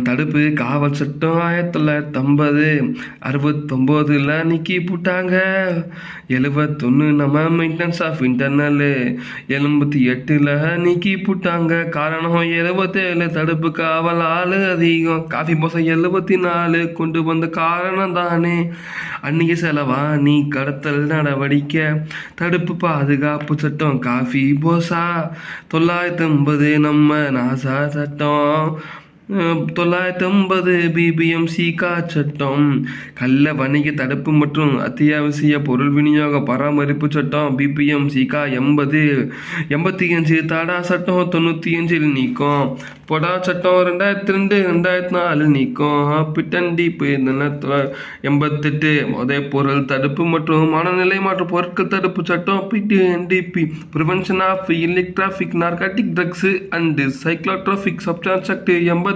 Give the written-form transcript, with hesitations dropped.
தடுப்பு காவல் சட்டம் 1950 69ல் நீக்கி போட்டாங்க. 71 நம்ம மெயின்டெனன்ஸ் ஆஃப் இன்டர்னல் 78ல் நீக்கி போட்டாங்க. காரணம் 77 தடுப்பு காவல் ஆள் அதிகம். காஃபி போசை 74 கொண்டு வந்த காரணம் தானே. அன்னைக்கு செலவா நீ கடத்தல் நடவடிக்கை தடுப்பு பாதுகாப்பு சட்டம் காஃபி போசா 950 நம்ம நாசா சட்டம் 950 பிபிஎம்சி சட்டம் கள்ள வணிக தடுப்பு மற்றும் அத்தியாவசிய பொருள் விநியோக பராமரிப்பு சட்டம் பிபிஎம்சி 80 85 தடா சட்டம் 95 நீக்கும். பொடா சட்டம் 2002 2004 நீக்கும். பிட்டன் டீப் 88 போதைப் பொருள் தடுப்பு மற்றும் மனநிலை மாற்ற பொருட்கள் தடுப்பு சட்டம் பிடிஎன்டிபி ப்ரிவென்ஷன் ஆஃப் இல்லிக் traffic narcotic drugs and psychotropic substance act 80